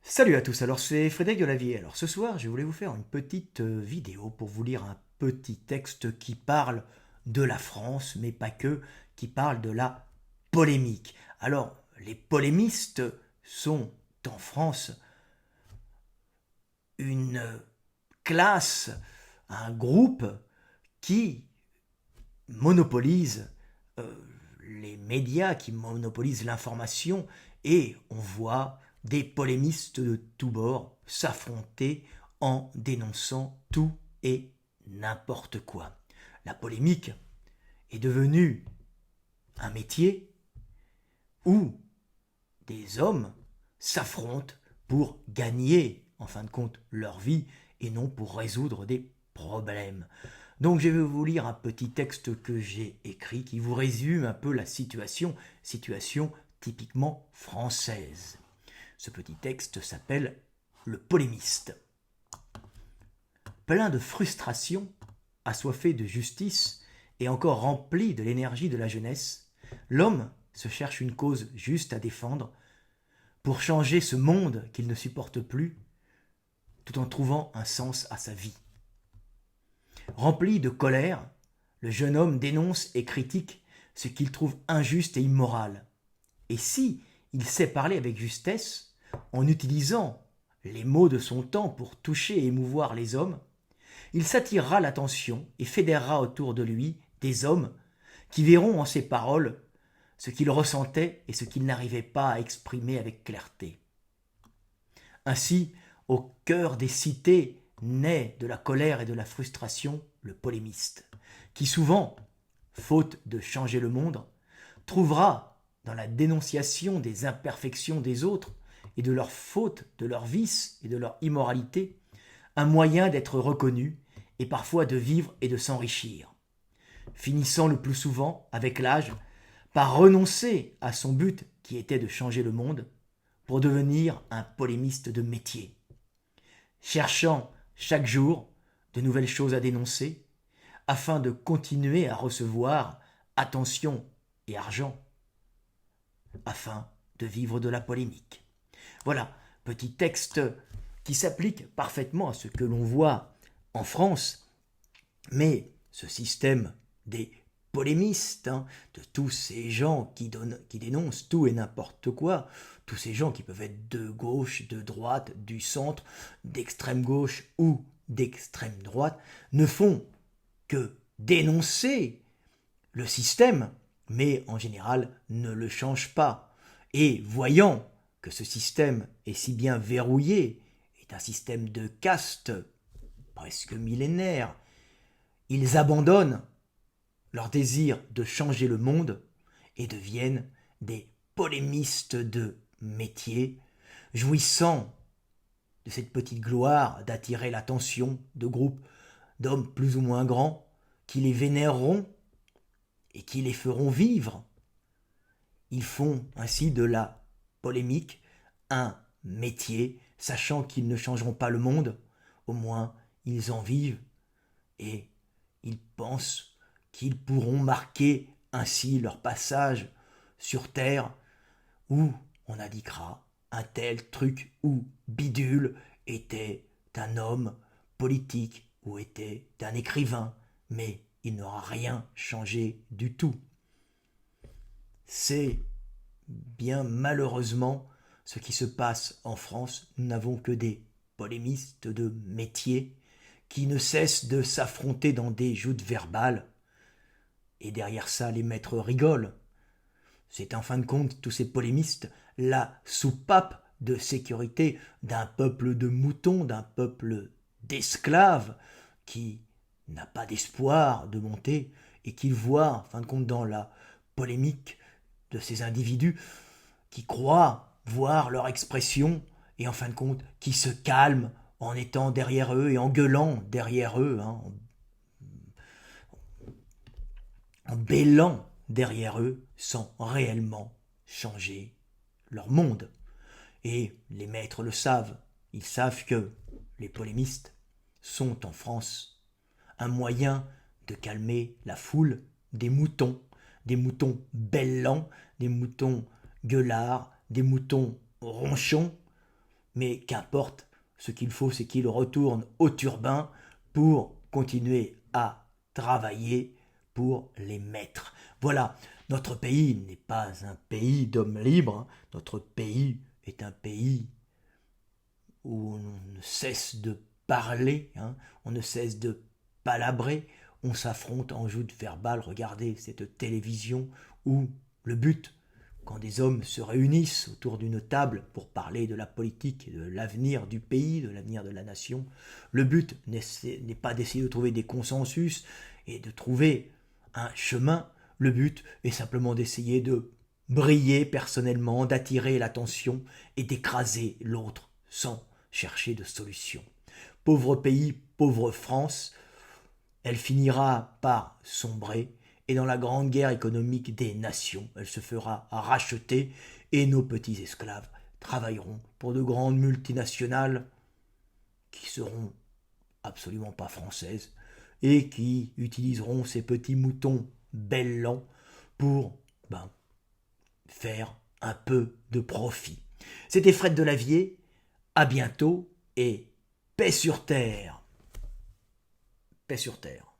Salut à tous, alors c'est Frédéric Delavier. Alors ce soir, je voulais vous faire une petite vidéo pour vous lire un petit texte qui parle de la France, mais pas que, qui parle de la polémique. Alors, les polémistes sont en France une classe, un groupe qui monopolise euh, les médias, qui monopolise l'information, et on voit des polémistes de tous bords s'affronter en dénonçant tout et n'importe quoi. La polémique est devenue un métier où des hommes s'affrontent pour gagner, en fin de compte, leur vie et non pour résoudre des problèmes. Donc je vais vous lire un petit texte que j'ai écrit qui vous résume un peu la situation typiquement française. Ce petit texte s'appelle Le polémiste. Plein de frustration, assoiffé de justice et encore rempli de l'énergie de la jeunesse, l'homme se cherche une cause juste à défendre pour changer ce monde qu'il ne supporte plus, tout en trouvant un sens à sa vie. Rempli de colère, le jeune homme dénonce et critique ce qu'il trouve injuste et immoral. Et si il sait parler avec justesse, en utilisant les mots de son temps pour toucher et émouvoir les hommes, il s'attirera l'attention et fédérera autour de lui des hommes qui verront en ses paroles ce qu'il ressentait et ce qu'il n'arrivait pas à exprimer avec clarté. Ainsi, au cœur des cités naît de la colère et de la frustration le polémiste, qui souvent, faute de changer le monde, trouvera dans la dénonciation des imperfections des autres et de leurs fautes, de leurs vices et de leur immoralité, un moyen d'être reconnu et parfois de vivre et de s'enrichir, finissant le plus souvent, avec l'âge, par renoncer à son but qui était de changer le monde pour devenir un polémiste de métier, cherchant chaque jour de nouvelles choses à dénoncer afin de continuer à recevoir attention et argent, afin de vivre de la polémique. Voilà, petit texte qui s'applique parfaitement à ce que l'on voit en France, mais ce système des polémistes, de tous ces gens qui dénoncent tout et n'importe quoi, tous ces gens qui peuvent être de gauche, de droite, du centre, d'extrême gauche ou d'extrême droite, ne font que dénoncer le système, mais en général ne le changent pas. Et voyant que ce système est si bien verrouillé, est un système de caste presque millénaire, ils abandonnent leur désir de changer le monde et deviennent des polémistes de métier, jouissant de cette petite gloire d'attirer l'attention de groupes d'hommes plus ou moins grands qui les vénéreront et qui les feront vivre. Ils font ainsi de la polémique un métier, sachant qu'ils ne changeront pas le monde, au moins ils en vivent et ils pensent qu'ils pourront marquer ainsi leur passage sur Terre où on indiquera un tel truc ou bidule était un homme politique ou était un écrivain, mais il n'aura rien changé du tout. C'est bien malheureusement ce qui se passe en France. Nous n'avons que des polémistes de métier qui ne cessent de s'affronter dans des joutes verbales. Et derrière ça, les maîtres rigolent. C'est en fin de compte, tous ces polémistes, la soupape de sécurité d'un peuple de moutons, d'un peuple d'esclaves qui n'a pas d'espoir de monter et qui voit, en fin de compte, dans la polémique de ces individus qui croient voir leur expression et en fin de compte qui se calment en étant derrière eux et en gueulant derrière eux, en bêlant derrière eux sans réellement changer leur monde. Et les maîtres le savent, ils savent que les polémistes sont en France un moyen de calmer la foule des moutons bêlants, des moutons gueulards, des moutons ronchons, mais qu'importe, ce qu'il faut, c'est qu'ils retournent au turbin pour continuer à travailler pour les maîtres. Voilà, notre pays n'est pas un pays d'hommes libres, hein. Notre pays est un pays où on ne cesse de parler, hein, on ne cesse de palabrer, on s'affronte en joute verbale. Regardez cette télévision où le but, quand des hommes se réunissent autour d'une table pour parler de la politique, de l'avenir du pays, de l'avenir de la nation, le but n'est pas d'essayer de trouver des consensus et de trouver un chemin. Le but est simplement d'essayer de briller personnellement, d'attirer l'attention et d'écraser l'autre sans chercher de solution. Pauvre pays, pauvre France, elle finira par sombrer et dans la grande guerre économique des nations, elle se fera racheter et nos petits esclaves travailleront pour de grandes multinationales qui seront absolument pas françaises et qui utiliseront ces petits moutons bellants pour faire un peu de profit. C'était Fred Delavier, à bientôt et paix sur terre. Paix sur terre.